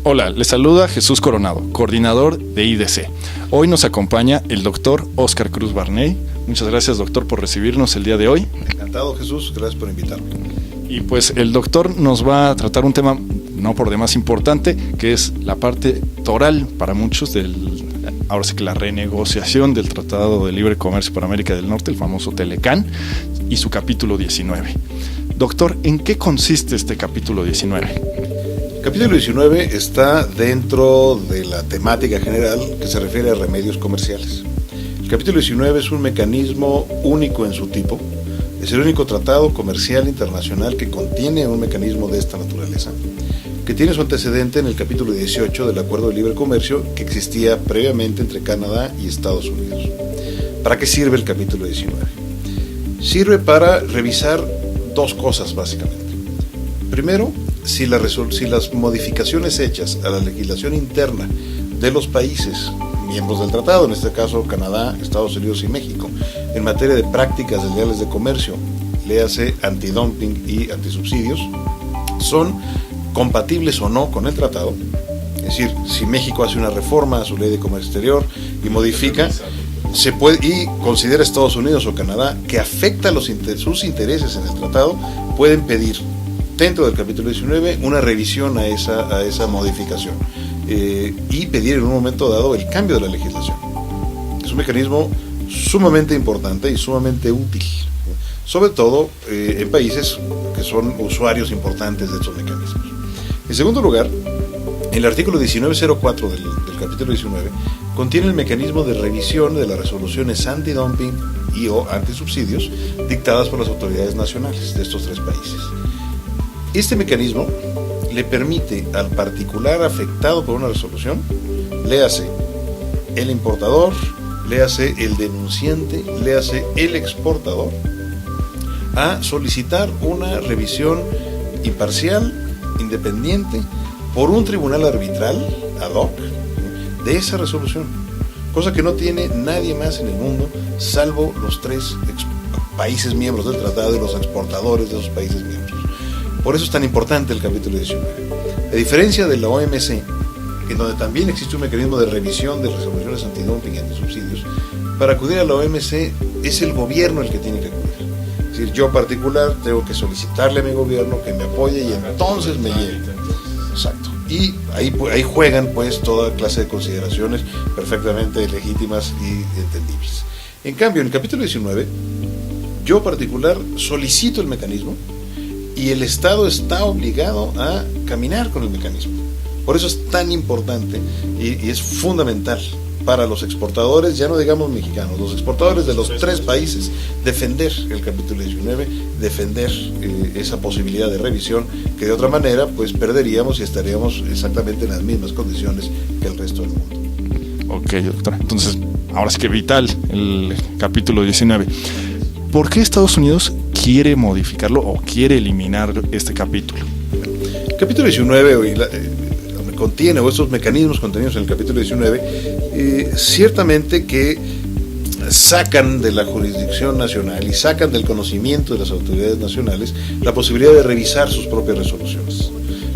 Hola, les saluda Jesús Coronado, coordinador de IDC. Hoy nos acompaña el doctor Óscar Cruz Barney. Muchas gracias, doctor, por recibirnos el día de hoy. Encantado, Jesús, gracias por invitarme. Y pues el doctor nos va a tratar un tema no por demás importante, que es la parte toral para muchos ahora sí que la renegociación del Tratado de Libre Comercio para América del Norte, el famoso Telecán, y su capítulo 19. Doctor, ¿en qué consiste este capítulo 19? El capítulo 19 está dentro de la temática general que se refiere a remedios comerciales. El capítulo 19 es un mecanismo único en su tipo. Es el único tratado comercial internacional que contiene un mecanismo de esta naturaleza, que tiene su antecedente en el capítulo 18 del Acuerdo de Libre Comercio que existía previamente entre Canadá y Estados Unidos. ¿Para qué sirve el capítulo 19? Sirve para revisar dos cosas básicamente. Primero, si las modificaciones hechas a la legislación interna de los países miembros del tratado, en este caso Canadá, Estados Unidos y México, en materia de prácticas desleales de comercio, léase antidumping y antisubsidios, son compatibles o no con el tratado. Es decir, si México hace una reforma a su ley de comercio exterior y modifica, y considera a Estados Unidos o Canadá que afecta sus intereses en el tratado, pueden pedir dentro del capítulo 19 una revisión a esa modificación y pedir en un momento dado el cambio de la legislación. Es un mecanismo sumamente importante y sumamente útil, sobre todo en países que son usuarios importantes de estos mecanismos. En segundo lugar, el artículo 1904 del capítulo 19 contiene el mecanismo de revisión de las resoluciones antidumping y o antisubsidios dictadas por las autoridades nacionales de estos tres países. Este mecanismo le permite al particular afectado por una resolución, léase el importador, léase el denunciante, léase el exportador, a solicitar una revisión imparcial, independiente, por un tribunal arbitral ad hoc de esa resolución, cosa que no tiene nadie más en el mundo salvo los tres países miembros del tratado y los exportadores de esos países miembros. Por eso es tan importante el capítulo 19. A diferencia de la OMC, en donde también existe un mecanismo de revisión de resoluciones antidumping y antisubsidios, para acudir a la OMC es el gobierno el que tiene que acudir. Es decir, yo particular tengo que solicitarle a mi gobierno que me apoye y entonces me lleve. Exacto. Y ahí juegan pues toda clase de consideraciones perfectamente legítimas y entendibles. En cambio, en el capítulo 19, yo particular solicito el mecanismo y el Estado está obligado a caminar con el mecanismo. Por eso es tan importante y es fundamental para los exportadores, ya no digamos mexicanos, los exportadores de los tres países, defender el capítulo 19, defender esa posibilidad de revisión, que de otra manera pues perderíamos y estaríamos exactamente en las mismas condiciones que el resto del mundo. Ok, doctora. Entonces, ahora sí que vital el capítulo 19. ¿Por qué Estados Unidos quiere modificarlo o quiere eliminar este capítulo? El capítulo 19 contiene, o estos mecanismos contenidos en el capítulo 19, ciertamente que sacan de la jurisdicción nacional y sacan del conocimiento de las autoridades nacionales la posibilidad de revisar sus propias resoluciones.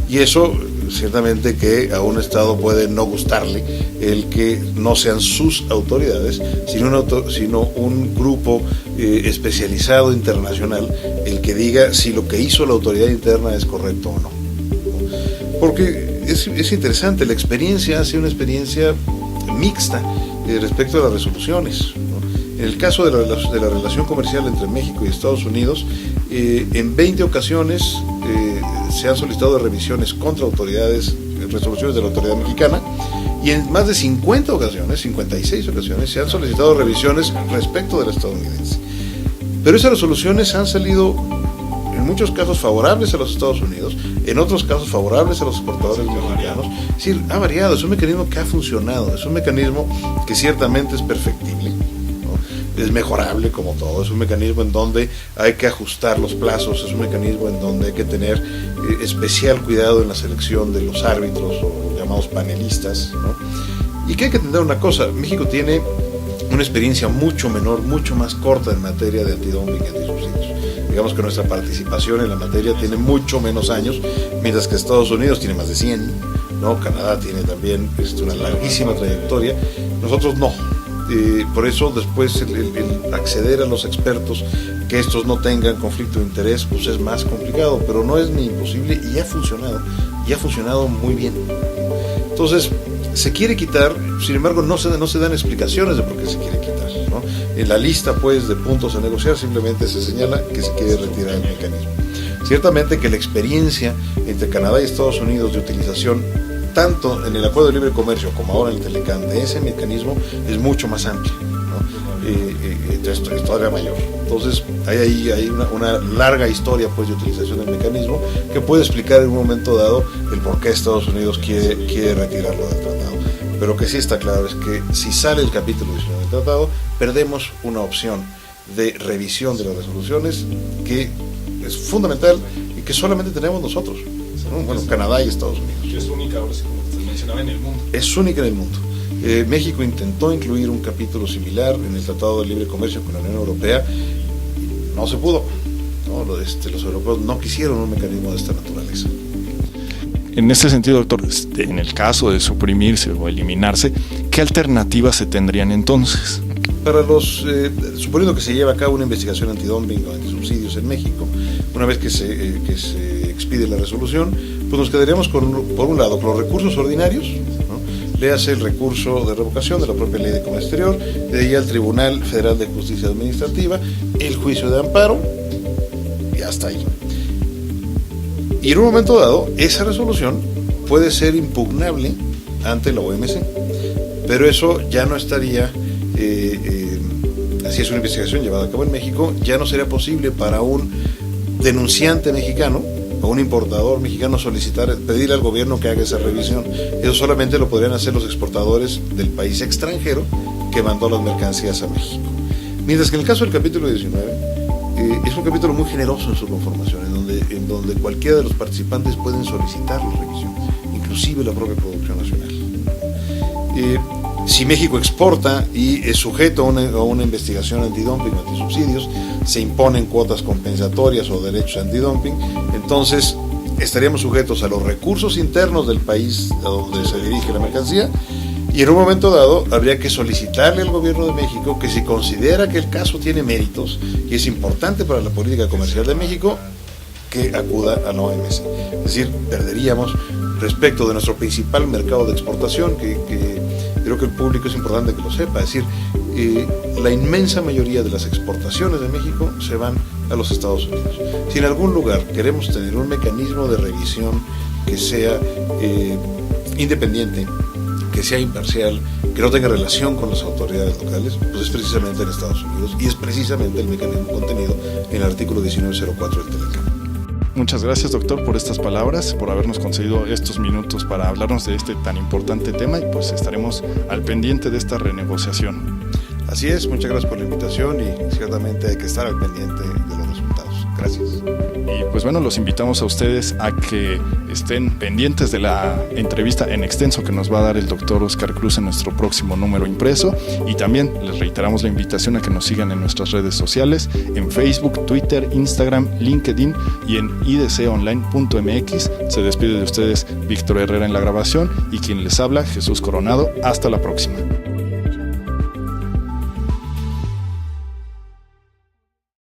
Y eso, ciertamente que a un Estado puede no gustarle el que no sean sus autoridades, sino un grupo especializado internacional el que diga si lo que hizo la autoridad interna es correcto o no. Porque es interesante, la experiencia ha sido una experiencia mixta respecto a las resoluciones, ¿no? En el caso de la relación comercial entre México y Estados Unidos, en 20 ocasiones se han solicitado revisiones contra resoluciones de la autoridad mexicana, y en más de 50 ocasiones, 56 ocasiones, se han solicitado revisiones respecto de la estadounidense. Pero esas resoluciones han salido en muchos casos favorables a los Estados Unidos, en otros casos favorables a los exportadores mexicanos. Es decir, ha variado, es un mecanismo que ha funcionado, es un mecanismo que ciertamente es perfectible, ¿no? Es mejorable como todo, es un mecanismo en donde hay que ajustar los plazos, es un mecanismo en donde hay que tener especial cuidado en la selección de los árbitros o llamados panelistas, ¿no? Y que hay que entender una cosa, México tiene una experiencia mucho menor, mucho más corta en materia de antidumping y antisubsidios. Digamos que nuestra participación en la materia tiene mucho menos años, mientras que Estados Unidos tiene más de 100, ¿no? Canadá tiene también una larguísima trayectoria, nosotros no. Por eso después el acceder a los expertos, que estos no tengan conflicto de interés, pues es más complicado, pero no es ni imposible y ha funcionado muy bien. Entonces, se quiere quitar, sin embargo no se dan explicaciones de por qué se quiere quitar, ¿no? En la lista pues de puntos a negociar simplemente se señala que se quiere retirar el mecanismo. Ciertamente que la experiencia entre Canadá y Estados Unidos de utilización, tanto en el Acuerdo de Libre Comercio como ahora en el Telecán, de ese mecanismo es mucho más amplio, ¿no? Es todavía mayor. Entonces hay una larga historia pues de utilización del mecanismo que puede explicar en un momento dado el por qué Estados Unidos quiere retirarlo del tratado. Pero que sí está claro es que si sale el capítulo 19 del tratado, perdemos una opción de revisión de las resoluciones que es fundamental y que solamente tenemos nosotros, ¿no? Bueno, Canadá y Estados Unidos. Que es única, ahora sí, como se mencionaba, en el mundo. Es única en el mundo. México intentó incluir un capítulo similar en el Tratado de Libre Comercio con la Unión Europea, no se pudo, ¿no? Los europeos no quisieron un mecanismo de esta naturaleza. En ese sentido, doctor, en el caso de suprimirse o eliminarse, ¿qué alternativas se tendrían entonces? Para suponiendo que se lleva a cabo una investigación antidumping o antisubsidios en México, una vez que se expide la resolución, pues nos quedaríamos por un lado con los recursos ordinarios, ¿no? Le hace el recurso de revocación de la propia Ley de Comercio Exterior, de ahí al Tribunal Federal de Justicia Administrativa, el juicio de amparo y hasta ahí. Y en un momento dado, esa resolución puede ser impugnable ante la OMC, pero eso ya no estaría, así es una investigación llevada a cabo en México, ya no sería posible para un denunciante mexicano o un importador mexicano pedir al gobierno que haga esa revisión. Eso solamente lo podrían hacer los exportadores del país extranjero que mandó las mercancías a México. Mientras que en el caso del capítulo 19, es un capítulo muy generoso en su conformación, en donde cualquiera de los participantes pueden solicitar la revisión, inclusive la propia producción nacional. Si México exporta y es sujeto a una investigación antidumping o antisubsidios, se imponen cuotas compensatorias o derechos antidumping, entonces estaríamos sujetos a los recursos internos del país a donde se dirige la mercancía, y en un momento dado habría que solicitarle al gobierno de México que si considera que el caso tiene méritos y es importante para la política comercial de México, que acuda a la OMC. Es decir, perderíamos respecto de nuestro principal mercado de exportación, que creo que el público es importante que lo sepa. Es decir, la inmensa mayoría de las exportaciones de México se van a los Estados Unidos. Si en algún lugar queremos tener un mecanismo de revisión que sea independiente, que sea imparcial, que no tenga relación con las autoridades locales, pues es precisamente en Estados Unidos y es precisamente el mecanismo contenido en el artículo 1904 del Telecán. Muchas gracias, doctor, por estas palabras, por habernos concedido estos minutos para hablarnos de este tan importante tema, y pues estaremos al pendiente de esta renegociación. Así es, muchas gracias por la invitación y ciertamente hay que estar al pendiente de los resultados. Gracias. Y pues bueno, los invitamos a ustedes a que estén pendientes de la entrevista en extenso que nos va a dar el doctor Oscar Cruz en nuestro próximo número impreso, y también les reiteramos la invitación a que nos sigan en nuestras redes sociales, en Facebook, Twitter, Instagram, LinkedIn y en idconline.mx. Se despide de ustedes Víctor Herrera en la grabación y quien les habla, Jesús Coronado. Hasta la próxima.